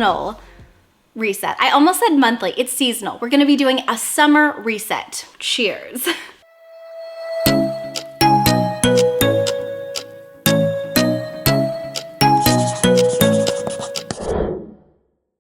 seasonal reset. I almost said monthly, it's seasonal. We're gonna be doing a summer reset. Cheers.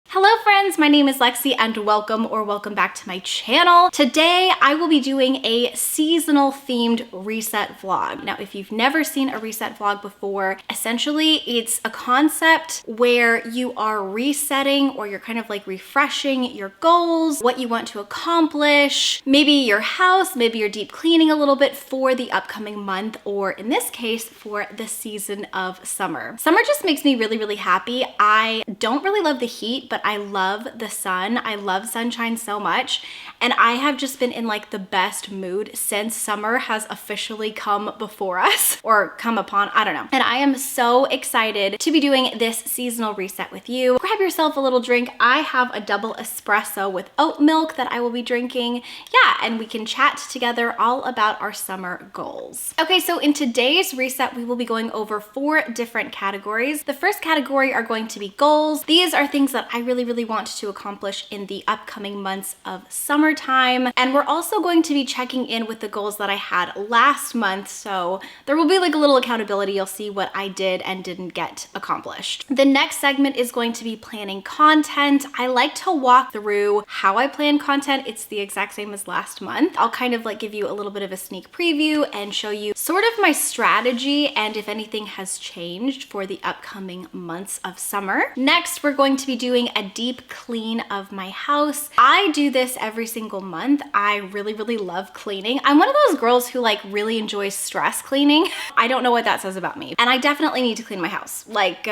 Hello friends, my name is Lexi and welcome back to my channel. Today I will be doing a seasonal themed reset vlog. Now if you've never seen a reset vlog before, essentially it's a concept where you are resetting or you're kind of like refreshing your goals, what you want to accomplish, maybe your house, maybe you're deep cleaning a little bit for the upcoming month, or in this case for the season of summer. Summer just makes me really happy. I don't really love the heat, but I love the sun. I love sunshine so much. And I have just been in like the best mood since summer has officially come before us or come upon, I don't know. And I am so excited to be doing this seasonal reset with you. Grab yourself a little drink. I have a double espresso with oat milk that I will be drinking. Yeah, and we can chat together all about our summer goals. Okay, so in today's reset, we will be going over 4 different categories. The first category are going to be goals. These are things that I really want to accomplish in the upcoming months of summertime. And we're also going to be checking in with the goals that I had last month. So there will be like a little accountability. You'll see what I did and didn't get accomplished. The next segment is going to be planning content. I like to walk through how I plan content. It's the exact same as last month. I'll kind of like give you a little bit of a sneak preview and show you sort of my strategy and if anything has changed for the upcoming months of summer. Next, we're going to be doing a deep clean of my house. I do this every single month. I really love cleaning. I'm one of those girls who like really enjoys stress cleaning. I don't know what that says about me. And I definitely need to clean my house. Like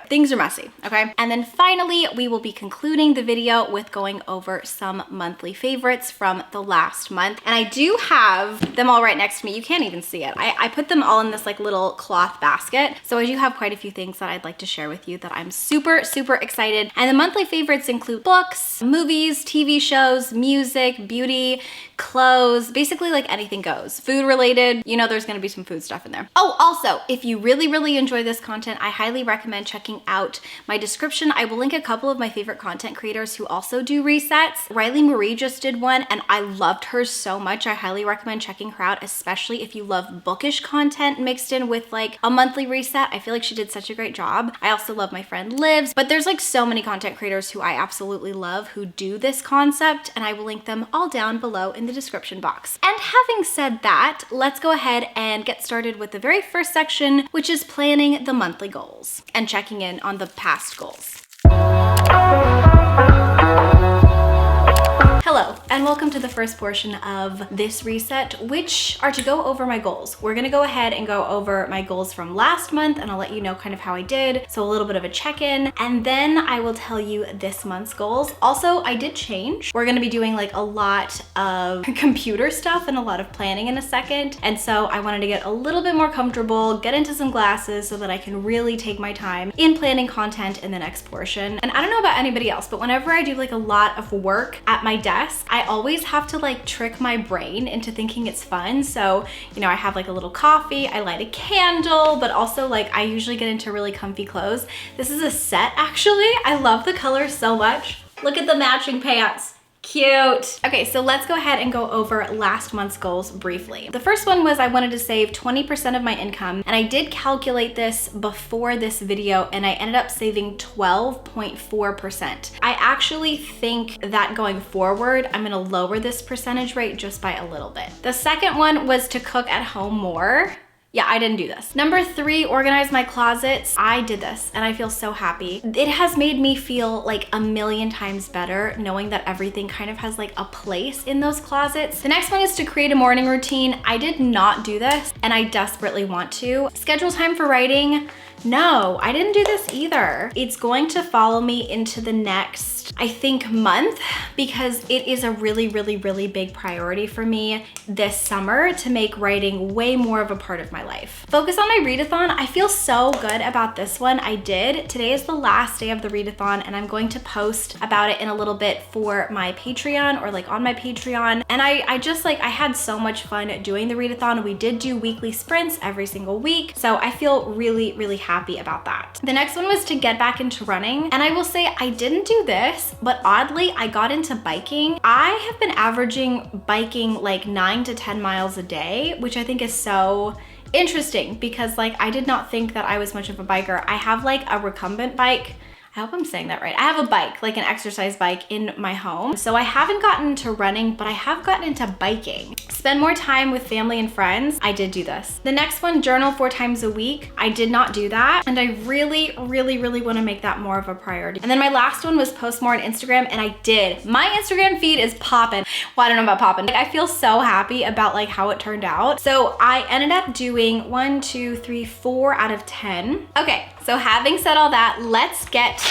things are messy, okay? And then finally, we will be concluding the video with going over some monthly favorites from the last month. And I do have them all right next to me. You can't even see it. I put them all in this like little cloth basket. So I do have quite a few things that I'd like to share with you that I'm super excited. And the monthly favorites include books, movies, TV shows, music, beauty, clothes, basically like anything goes. Food related, you know there's gonna be some food stuff in there. Oh, also, if you really enjoy this content, I highly recommend checking out my description. I will link a couple of my favorite content creators who also do resets. Riley Marie just did one and I loved hers so much. I highly recommend checking her out, especially if you love bookish content mixed in with like a monthly reset. I feel like she did such a great job. I also love my friend Livs, but there's like so many content creators who I absolutely love who do this concept, and I will link them all down below in the description box. And having said that, let's go ahead and get started with the very first section, which is planning the monthly goals and checking in on the past goals. Hello, and welcome to the first portion of this reset, which are to go over my goals. We're gonna go ahead and go over my goals from last month, and I'll let you know kind of how I did. So a little bit of a check-in, and then I will tell you this month's goals. Also, I did change. We're gonna be doing like a lot of computer stuff and a lot of planning in a second. And so I wanted to get a little bit more comfortable, get into some glasses so that I can really take my time in planning content in the next portion. And I don't know about anybody else, but whenever I do like a lot of work at my desk, I always have to like trick my brain into thinking it's fun. So, you know, I have like a little coffee, I light a candle, but also like I usually get into really comfy clothes. This is a set actually. I love the colors so much. Look at the matching pants. Cute. Okay, so let's go ahead and go over last month's goals briefly. The first one was I wanted to save 20% of my income, and I did calculate this before this video and I ended up saving 12.4%. I actually think that going forward, I'm gonna lower this percentage rate just by a little bit. The second one was to cook at home more. Yeah, I didn't do this. Number 3, organize my closets. I did this and I feel so happy. It has made me feel like a million times better knowing that everything kind of has like a place in those closets. The next one is to create a morning routine. I did not do this and I desperately want to. Schedule time for writing. No, I didn't do this either. It's going to follow me into the next, I think, month, because it is a really big priority for me this summer to make writing way more of a part of my life. Focus on my readathon. I feel so good about this one. I did. Today is the last day of the readathon and I'm going to post about it in a little bit for my Patreon or like on my Patreon. And I just like, I had so much fun doing the readathon. We did do weekly sprints every single week. So I feel really happy about that. The next one was to get back into running. And I will say I didn't do this, but oddly, I got into biking. I have been averaging biking like 9 to 10 miles a day, which I think is so interesting because like I did not think that I was much of a biker. I have like a recumbent bike. I hope I'm saying that right. I have a bike, like an exercise bike in my home. So I haven't gotten into running, but I have gotten into biking. Spend more time with family and friends. I did do this. The next one, journal 4 times a week. I did not do that. And I really want to make that more of a priority. And then my last one was post more on Instagram, and I did. My Instagram feed is popping. Well, I don't know about popping. Like, I feel so happy about like how it turned out. So I ended up doing 1, 2, 3, 4 out of 10. Okay, so having said all that, let's get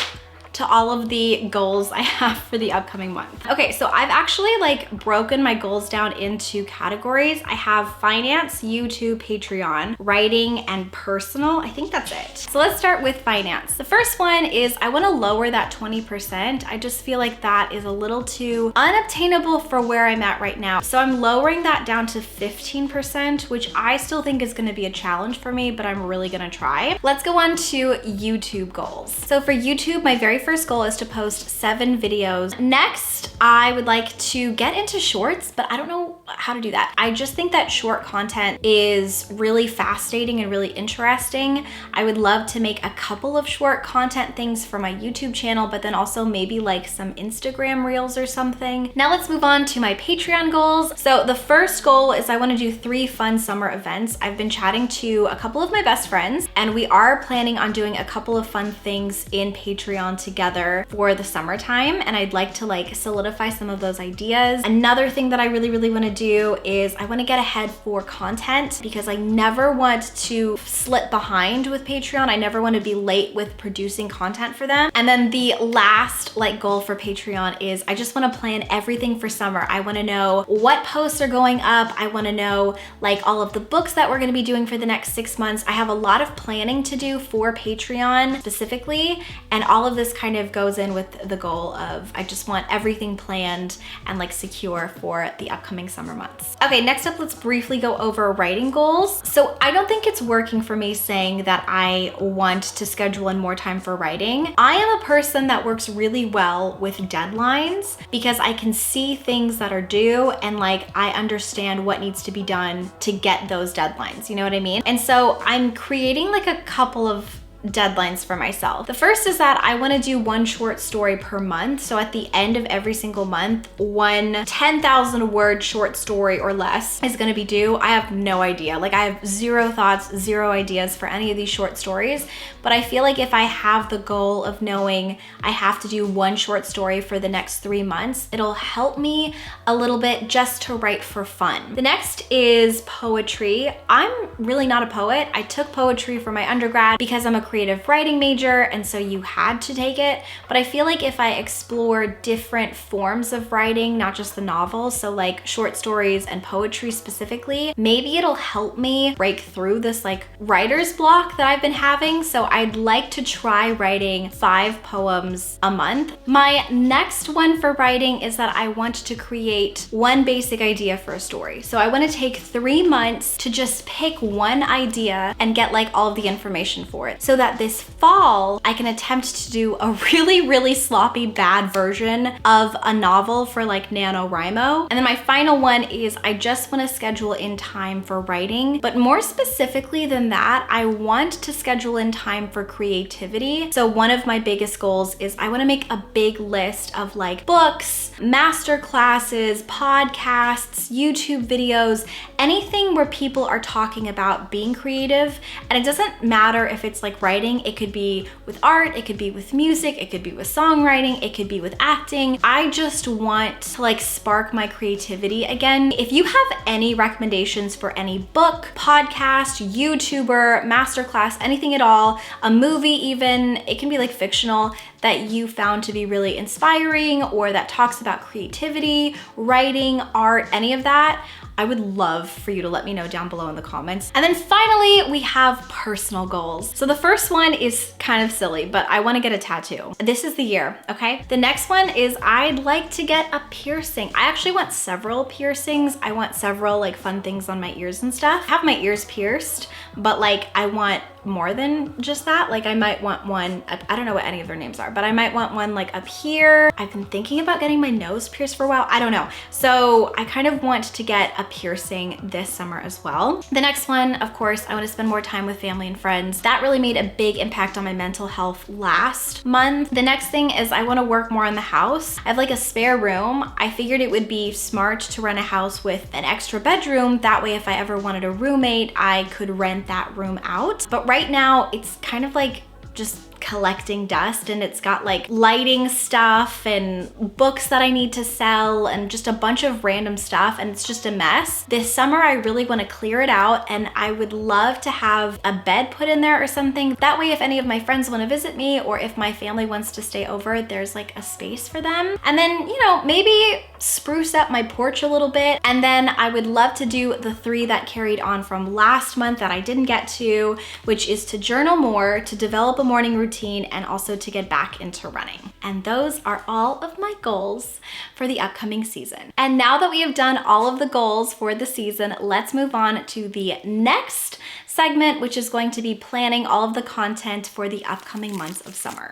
to all of the goals I have for the upcoming month. Okay, so I've actually like broken my goals down into categories. I have finance, YouTube, Patreon, writing, and personal. I think that's it. So let's start with finance. The first one is I want to lower that 20%. I just feel like that is a little too unobtainable for where I'm at right now. So I'm lowering that down to 15%, which I still think is going to be a challenge for me, but I'm really going to try. Let's go on to YouTube goals. So for YouTube, my very first goal is to post 7 videos. Next, I would like to get into shorts, but I don't know how to do that. I just think that short content is really fascinating and really interesting. I would love to make a couple of short content things for my YouTube channel, but then also maybe like some Instagram reels or something. Now let's move on to my Patreon goals. So the first goal is I want to do 3 fun summer events. I've been chatting to a couple of my best friends, and we are planning on doing a couple of fun things in Patreon together for the summertime, and I'd like to like solidify some of those ideas. Another thing that I really want to do is I want to get ahead for content because I never want to slip behind with Patreon. I never want to be late with producing content for them. And then the last like goal for Patreon is I just want to plan everything for summer. I want to know what posts are going up. I want to know like all of the books that we're going to be doing for the next 6 months. I have a lot of planning to do for Patreon specifically, and all of this kind of goes in with the goal of I just want everything planned and like secure for the upcoming summer months. Okay, next up, let's briefly go over writing goals. So I don't think it's working for me saying that I want to schedule in more time for writing. I am a person that works really well with deadlines because I can see things that are due and like I understand what needs to be done to get those deadlines, you know what I mean? And so I'm creating like a couple of deadlines for myself. The first is that I want to do 1 short story per month. So at the end of every single month, 1 10,000 word short story or less is going to be due. I have no idea. Like I have 0 thoughts, 0 ideas for any of these short stories. But I feel like if I have the goal of knowing I have to do 1 short story for the next 3 months, it'll help me a little bit just to write for fun. The next is poetry. I'm really not a poet. I took poetry for my undergrad because I'm a creative writing major, and so you had to take it. But I feel like if I explore different forms of writing, not just the novel, so like short stories and poetry specifically, maybe it'll help me break through this like writer's block that I've been having. So I'd like to try writing 5 poems a month. My next one for writing is that I want to create 1 basic idea for a story. So I want to take 3 months to just pick 1 idea and get like all of the information for it, so that this fall I can attempt to do a really sloppy bad version of a novel for like NaNoWriMo. And then my final one is I just want to schedule in time for writing, but more specifically than that, I want to schedule in time for creativity. So one of my biggest goals is I want to make a big list of like books, master classes, podcasts, YouTube videos, anything where people are talking about being creative. And it doesn't matter if it's like writing, it could be with art, it could be with music, it could be with songwriting, it could be with acting. I just want to like spark my creativity again. If you have any recommendations for any book, podcast, YouTuber, masterclass, anything at all, a movie even, it can be like fictional, that you found to be really inspiring or that talks about creativity, writing, art, any of that, I would love for you to let me know down below in the comments. And then finally, we have personal goals. So the first one is kind of silly, but I want to get a tattoo. This is the year, okay? The next one is I'd like to get a piercing. I actually want several piercings. I want several like fun things on my ears and stuff. I have my ears pierced, but like I want more than just that. Like I might want one, I don't know what any of their names are, but I might want one like up here. I've been thinking about getting my nose pierced for a while. I don't know. So I kind of want to get a piercing this summer as well. The next one, of course, I want to spend more time with family and friends. That really made a big impact on my mental health last month. The next thing is I want to work more on the house. I have like a spare room. I figured it would be smart to rent a house with an extra bedroom. That way, if I ever wanted a roommate, I could rent that room out. But right now it's kind of like just collecting dust, and it's got like lighting stuff and books that I need to sell and just a bunch of random stuff, and it's just a mess. This summer I really want to clear it out, and I would love to have a bed put in there or something. That way if any of my friends want to visit me or if my family wants to stay over, there's like a space for them. And then, you know, maybe spruce up my porch a little bit. And then I would love to do the 3 that carried on from last month that I didn't get to, which is to journal more, to develop a morning routine, and also to get back into running. And those are all of my goals for the upcoming season. And now that we have done all of the goals for the season, let's move on to the next segment, which is going to be planning all of the content for the upcoming months of summer.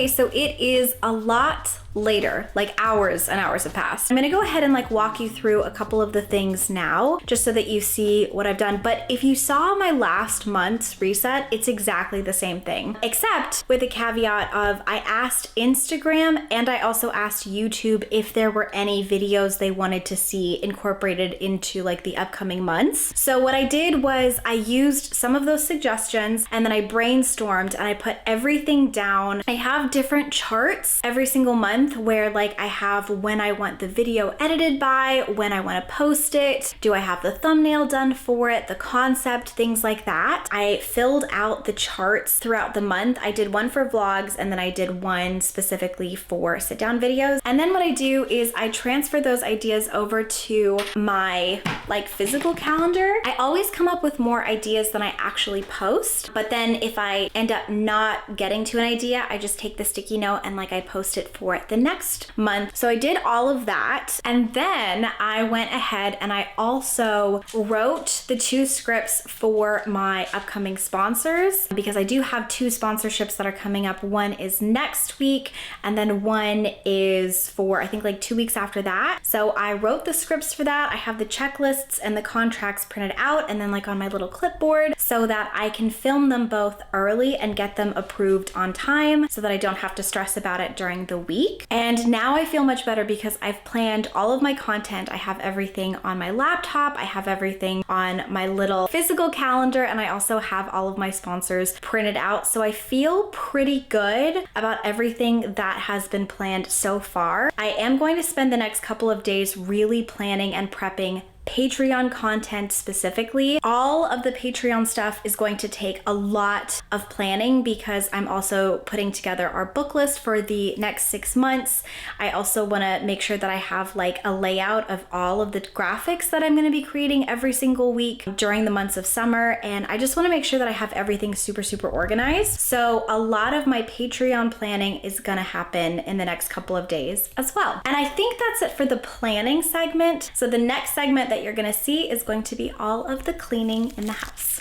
So it is a lot later, like hours and hours have passed. I'm gonna go ahead and like walk you through a couple of the things now, just so that you see what I've done. But if you saw my last month's reset, it's exactly the same thing, except with the caveat of I asked Instagram and I also asked YouTube if there were any videos they wanted to see incorporated into like the upcoming months. So what I did was I used some of those suggestions and then I brainstormed and I put everything down. I have different charts every single month where like I have when I want the video edited by, when I want to post it, do I have the thumbnail done for it, the concept, things like that. I filled out the charts throughout the month. I did one for vlogs and then I did one specifically for sit down videos. And then what I do is I transfer those ideas over to my like physical calendar. I always come up with more ideas than I actually post, but then if I end up not getting to an idea, I just take the sticky note and like I post it for the next month. So I did all of that. And then I went ahead and I also wrote the 2 scripts for my upcoming sponsors, because I do have 2 sponsorships that are coming up. One is next week and then one is for I think like 2 weeks after that. So I wrote the scripts for that. I have the checklists and the contracts printed out and then like on my little clipboard so that I can film them both early and get them approved on time so that I don't have to stress about it during the week. And now I feel much better because I've planned all of my content. I have everything on my laptop. I have everything on my little physical calendar, and I also have all of my sponsors printed out. So I feel pretty good about everything that has been planned so far. I am going to spend the next couple of days really planning and prepping Patreon content specifically. All of the Patreon stuff is going to take a lot of planning because I'm also putting together our book list for the next 6 months. I also want to make sure that I have like a layout of all of the graphics that I'm going to be creating every single week during the months of summer, and I just want to make sure that I have everything super organized. So a lot of my Patreon planning is going to happen in the next couple of days as well. And I think that's it for the planning segment. So the next segment that you're gonna see is going to be all of the cleaning in the house.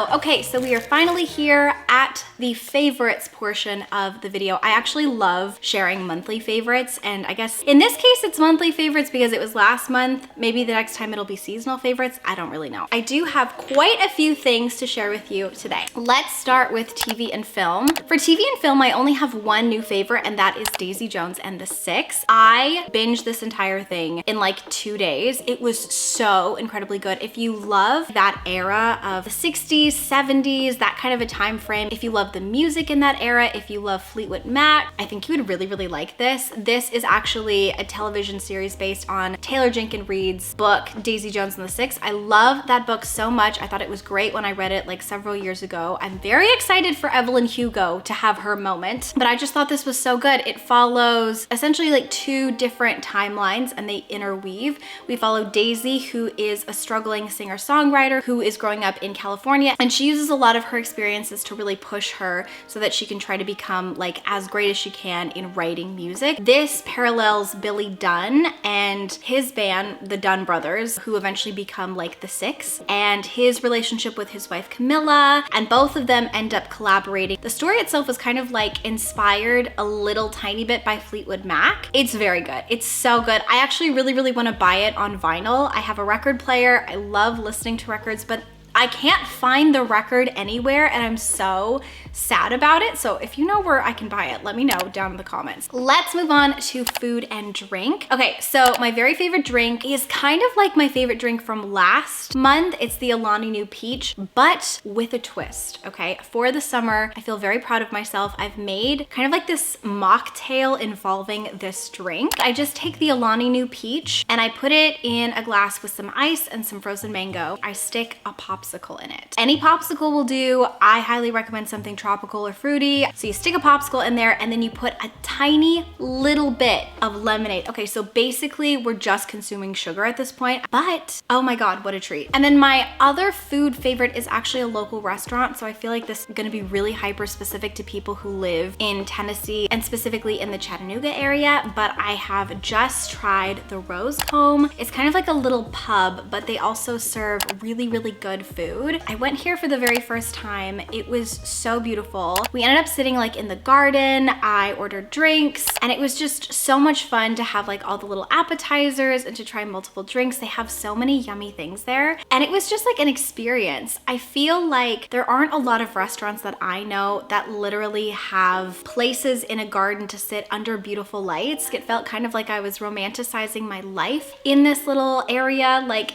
Okay, so we are finally here at the favorites portion of the video. I actually love sharing monthly favorites, and I guess in this case it's monthly favorites because it was last month. Maybe the next time it'll be seasonal favorites. I don't really know. I do have quite a few things to share with you today. Let's start with TV and film. For TV and film, I only have one new favorite, and that is Daisy Jones and the Six. I binged this entire thing in like 2 days. It was so incredibly good. If you love that era of the 60s, 70s, that kind of a time frame, if you love the music in that era, if you love Fleetwood Mac, I think you would really, really like this. This is actually a television series based on Taylor Jenkins Reid's book, Daisy Jones and the Six. I love that book so much. I thought it was great when I read it like several years ago. I'm very excited for Evelyn Hugo to have her moment, but I just thought this was so good. It follows essentially like 2 different timelines and they interweave. We follow Daisy, who is a struggling singer-songwriter who is growing up in California, and she uses a lot of her experiences to really push her so that she can try to become like as great as she can in writing music. This parallels Billy Dunn and his band, the Dunn Brothers, who eventually become like the Six, and his relationship with his wife Camilla, and both of them end up collaborating. The story itself was kind of like inspired a little tiny bit by Fleetwood Mac. It's very good. It's so good. I actually really, really want to buy it on vinyl. I have a record player. I love listening to records, but I can't find the record anywhere and I'm so sad about it. So if you know where I can buy it, let me know down in the comments. Let's move on to food and drink. Okay, so my very favorite drink is kind of like my favorite drink from last month. It's the Alani Nu Peach, but with a twist, okay? For the summer, I feel very proud of myself. I've made kind of like this mocktail involving this drink. I just take the Alani Nu Peach and I put it in a glass with some ice and some frozen mango. I stick a popsicle in it. Any popsicle will do. I highly recommend something tropical or fruity. So you stick a popsicle in there and then you put a tiny little bit of lemonade. Okay, so basically we're just consuming sugar at this point, but oh my God, what a treat. And then my other food favorite is actually a local restaurant. So I feel like this is gonna be really hyper specific to people who live in Tennessee and specifically in the Chattanooga area, but I have just tried the Rose Comb. It's kind of like a little pub, but they also serve really, really good food. I went here for the very first time. It was so beautiful. We ended up sitting like in the garden. I ordered drinks and it was just so much fun to have like all the little appetizers and to try multiple drinks. They have so many yummy things there. And it was just like an experience. I feel like there aren't a lot of restaurants that I know that literally have places in a garden to sit under beautiful lights. It felt kind of like I was romanticizing my life in this little area, like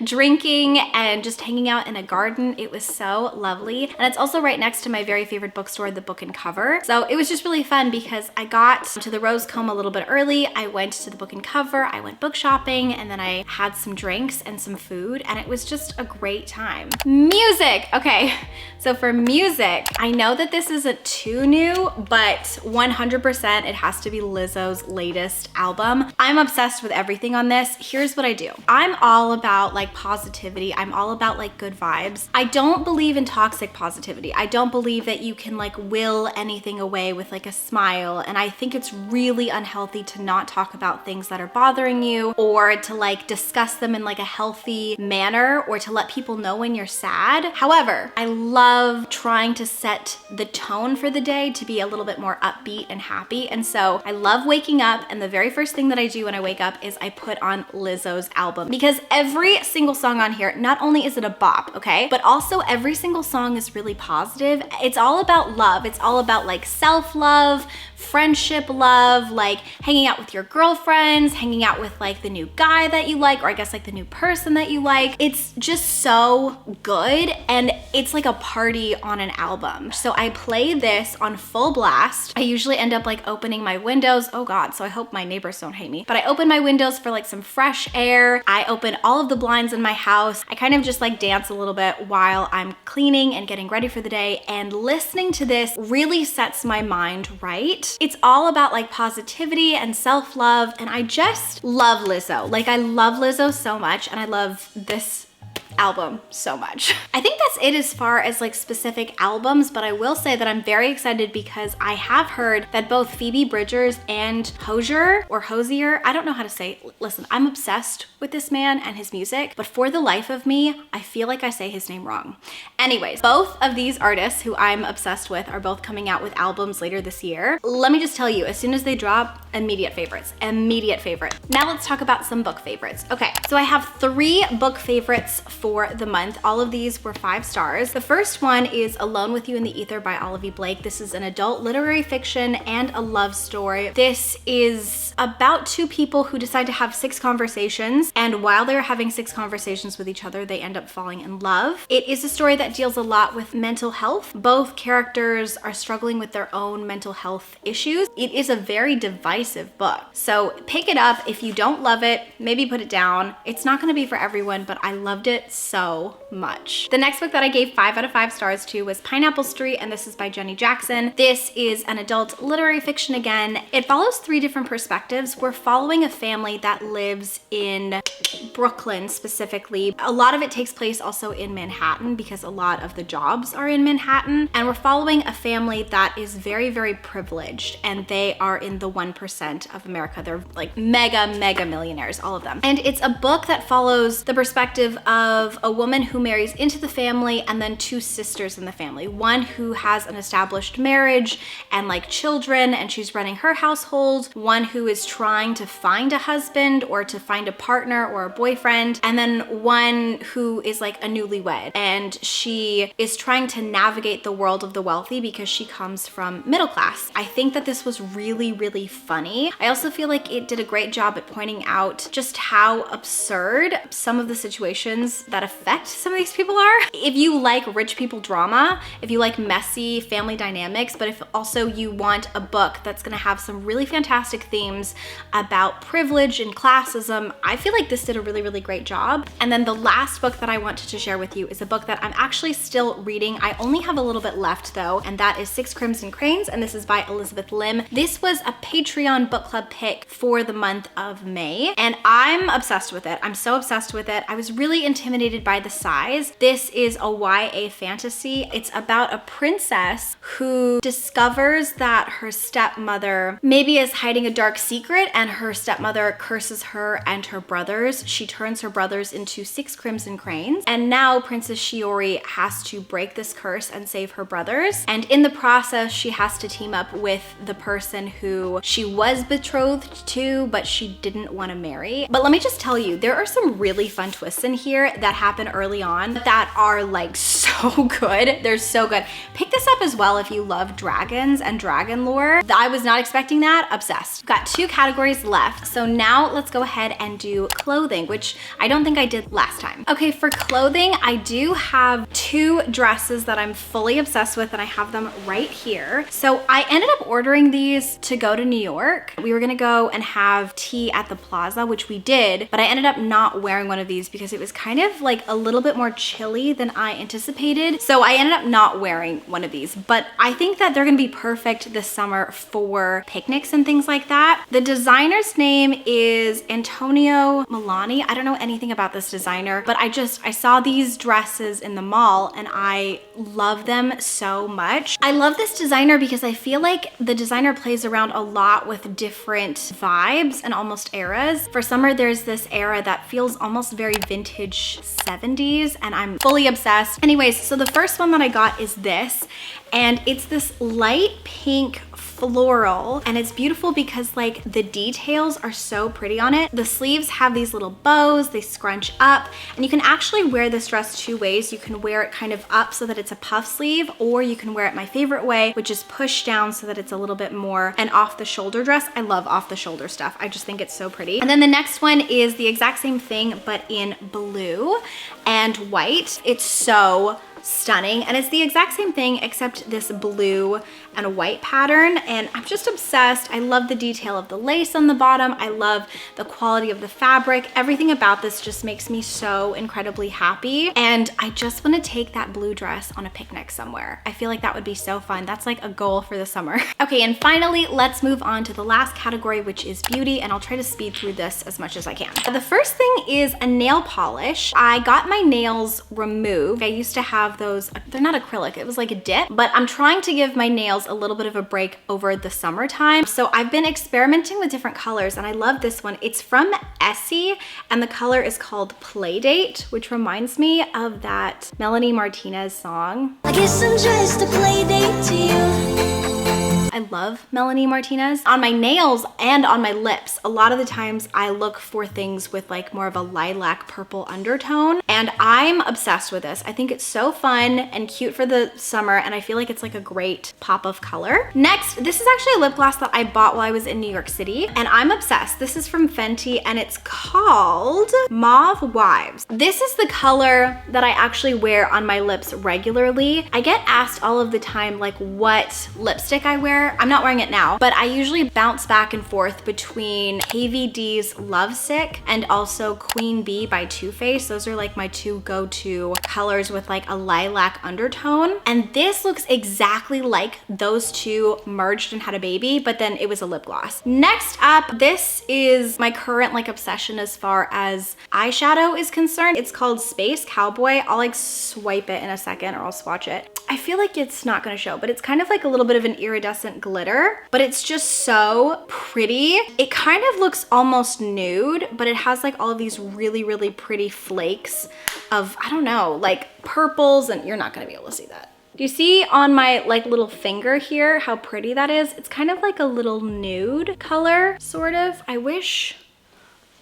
drinking and just hanging out in a garden. It was so lovely. And it's also right next to my very favorite bookstore, the Book and Cover. So it was just really fun because I got to the Rose Comb a little bit early. I went to the Book and Cover, I went book shopping, and then I had some drinks and some food, and it was just a great time. Music. Okay, so for music, I know that this isn't too new, but 100% it has to be Lizzo's latest album. I'm obsessed with everything on this. Here's what I do. I'm all about like positivity. I'm all about like good vibes. I don't believe in toxic positivity. I don't believe that you can like will anything away with like a smile. And I think it's really unhealthy to not talk about things that are bothering you or to like discuss them in like a healthy manner or to let people know when you're sad. However, I love trying to set the tone for the day to be a little bit more upbeat and happy. And so I love waking up and the very first thing that I do when I wake up is I put on Lizzo's album because every single song on here, not only is it a bop, okay, but also every single song is really positive. It's all about love. It's all about like self-love, friendship love, like hanging out with your girlfriends, hanging out with like the new guy that you like, or I guess like the new person that you like. It's just so good and it's like a party on an album. So I play this on full blast. I usually end up like opening my windows. Oh God, so I hope my neighbors don't hate me. But I open my windows for like some fresh air. I open all of the blinds in my house. I kind of just like dance a little bit while I'm cleaning and getting ready for the day, and listening to this really sets my mind right. It's all about like positivity and self-love, and I just love Lizzo. Like I love Lizzo so much, and I love this album so much. I think that's it as far as like specific albums, but I will say that I'm very excited because I have heard that both Phoebe Bridgers and Hosier, I don't know how to say it. Listen, I'm obsessed with this man and his music, but for the life of me, I feel like I say his name wrong. Anyways, both of these artists who I'm obsessed with are both coming out with albums later this year. Let me just tell you, as soon as they drop, immediate favorites, immediate favorite. Now let's talk about some book favorites. Okay, so I have 3 book favorites for the month. All of these were 5 stars. The first one is Alone with You in the Ether by Olivia Blake. This is an adult literary fiction and a love story. This is about 2 people who decide to have 6 conversations, and while they're having 6 conversations with each other, they end up falling in love. It is a story that deals a lot with mental health. Both characters are struggling with their own mental health issues. It is a very divisive book, so pick it up. If you don't love it, maybe put it down. It's not going to be for everyone, but I loved it so much. The next book that I gave 5 out of 5 stars to was Pineapple Street, and this is by Jenny Jackson. This is an adult literary fiction again. It follows 3 different perspectives. We're following a family that lives in Brooklyn specifically. A lot of it takes place also in Manhattan because a lot of the jobs are in Manhattan. And we're following a family that is very, very privileged, and they are in the 1% of America. They're like mega millionaires, all of them. And it's a book that follows the perspective of a woman who marries into the family and then 2 sisters in the family. One who has an established marriage and like children, and she's running her household. One who is trying to find a husband or to find a partner or a boyfriend. And then one who is like a newlywed, and she is trying to navigate the world of the wealthy because she comes from middle class. I think that this was really, really funny. I also feel like it did a great job at pointing out just how absurd some of the situations that affect some of these people are. If you like rich people drama, if you like messy family dynamics, but if also you want a book that's gonna have some really fantastic themes about privilege and classism, I feel like this did a really, really great job. And then the last book that I wanted to share with you is a book that I'm actually still reading. I only have a little bit left though, and that is 6 Crimson Cranes, and this is by Elizabeth Lim. This was a Patreon book club pick for the month of May, and I'm obsessed with it. I'm so obsessed with it. I was really intimidated by the size. This is a YA fantasy. It's about a princess who discovers that her stepmother maybe is hiding a dark secret, and her stepmother curses her and her brothers. She turns her brothers into 6 Crimson Cranes, and now Princess Shiori has to break this curse and save her brothers. And in the process, she has to team up with the person who she was betrothed to, but she didn't want to marry. But let me just tell you, there are some really fun twists in here that happen early on that are like so good. They're so good. Pick this up as well if you love dragons and dragon lore. I was not expecting that. Obsessed. Got 2 categories left. So now let's go ahead and do clothing, which I don't think I did last time. Okay, for clothing, I do have 2 dresses that I'm fully obsessed with, and I have them right here. So I ended up ordering these to go to New York. We were gonna go and have tea at the plaza, which we did, but I ended up not wearing one of these because it was kind of like a little bit more chilly than I anticipated. So I ended up not wearing one of these, but I think that they're gonna be perfect this summer for picnics and things like that. The designer's name is Antonio Milani. I don't know anything about this designer, but I saw these dresses in the mall and I love them so much. I love this designer because I feel like the designer plays around a lot with different vibes and almost eras. For summer, there's this era that feels almost very vintage 70s, and I'm fully obsessed. Anyways, so the first one that I got is this, and it's this light pink floral, and it's beautiful because like the details are so pretty on it. The sleeves have these little bows, they scrunch up, and you can actually wear this dress 2 ways. You can wear it kind of up so that it's a puff sleeve, or you can wear it my favorite way, which is push down so that it's a little bit more an off the shoulder dress. I love off the shoulder stuff. I just think it's so pretty. And then the next one is the exact same thing, but in blue and white. It's so stunning. And it's the exact same thing except this blue and white pattern. And I'm just obsessed. I love the detail of the lace on the bottom. I love the quality of the fabric. Everything about this just makes me so incredibly happy. And I just want to take that blue dress on a picnic somewhere. I feel like that would be so fun. That's like a goal for the summer. Okay, and finally, let's move on to the last category, which is beauty. And I'll try to speed through this as much as I can. The first thing is a nail polish. I got my nails removed. I used to have those, they're not acrylic, it was like a dip, but I'm trying to give my nails a little bit of a break over the summertime. So I've been experimenting with different colors and I love this one. It's from Essie and the color is called Playdate, which reminds me of that Melanie Martinez song. I guess I'm just a playdate to you. I love Melanie Martinez. On my nails and on my lips, a lot of the times I look for things with like more of a lilac purple undertone, and I'm obsessed with this. I think it's so fun and cute for the summer, and I feel like it's like a great pop of color. Next, this is actually a lip gloss that I bought while I was in New York City, and I'm obsessed. This is from Fenty, and it's called Mauve Wives. This is the color that I actually wear on my lips regularly. I get asked all of the time like what lipstick I wear. I'm not wearing it now, but I usually bounce back and forth between KVD's Lovesick and also Queen Bee by Too Faced. Those are like my two go-to colors with like a lilac undertone. And this looks exactly like those two merged and had a baby, but then it was a lip gloss. Next up, this is my current like obsession as far as eyeshadow is concerned. It's called Space Cowboy. I'll like swipe it in a second or I'll swatch it. I feel like it's not gonna show, but it's kind of like a little bit of an iridescent glitter, but it's just so pretty. It kind of looks almost nude, but it has like all of these really, really pretty flakes of, I don't know, like purples, and you're not gonna be able to see that. Do you see on my like little finger here how pretty that is? It's kind of like a little nude color, sort of. I wish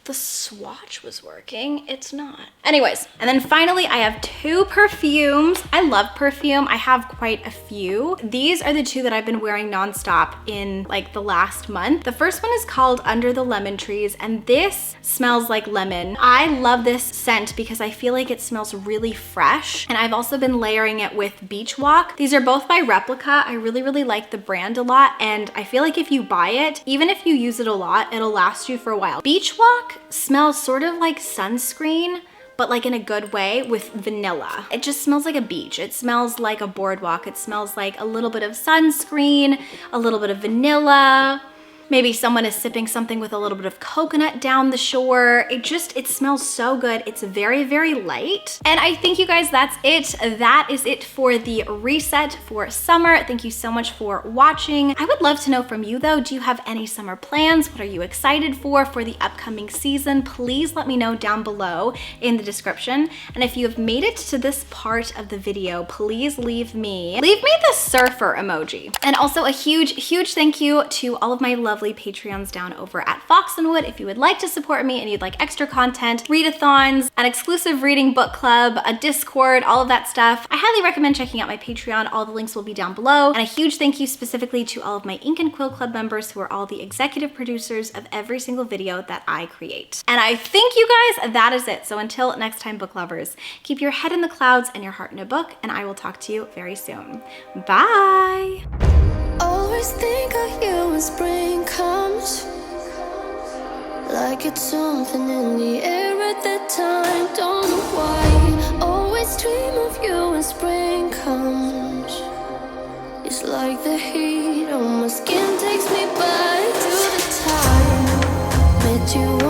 the swatch was working. It's not. Anyways, and then finally I have two perfumes. I love perfume. I have quite a few. These are the two that I've been wearing nonstop in like the last month. The first one is called Under the Lemon Trees, and this smells like lemon. I love this scent because I feel like it smells really fresh, and I've also been layering it with Beach Walk. These are both by Replica. I really, really like the brand a lot, and I feel like if you buy it, even if you use it a lot, it'll last you for a while. Beach Walk smells sort of like sunscreen, but like in a good way with vanilla. It just smells like a beach. It smells like a boardwalk. It smells like a little bit of sunscreen, a little bit of vanilla. Maybe someone is sipping something with a little bit of coconut down the shore. It smells so good. It's very, very light. And I think you guys, that's it. That is it for the reset for summer. Thank you so much for watching. I would love to know from you though, do you have any summer plans? What are you excited for the upcoming season? Please let me know down below in the description. And if you have made it to this part of the video, please leave me the surfer emoji. And also a huge, huge thank you to all of my lovely Patreons down over at Fox and Wood. If you would like to support me and you'd like extra content, readathons, an exclusive reading book club, a Discord, all of that stuff, I highly recommend checking out my Patreon. All the links will be down below. And a huge thank you specifically to all of my Ink and Quill Club members who are all the executive producers of every single video that I create. And I think you guys, that is it. So until next time, book lovers, keep your head in the clouds and your heart in a book, and I will talk to you very soon. Bye. Always think of you when spring comes, like it's something in the air at that time. Don't know why. Always dream of you when spring comes. It's like the heat on my skin takes me back to the time met you.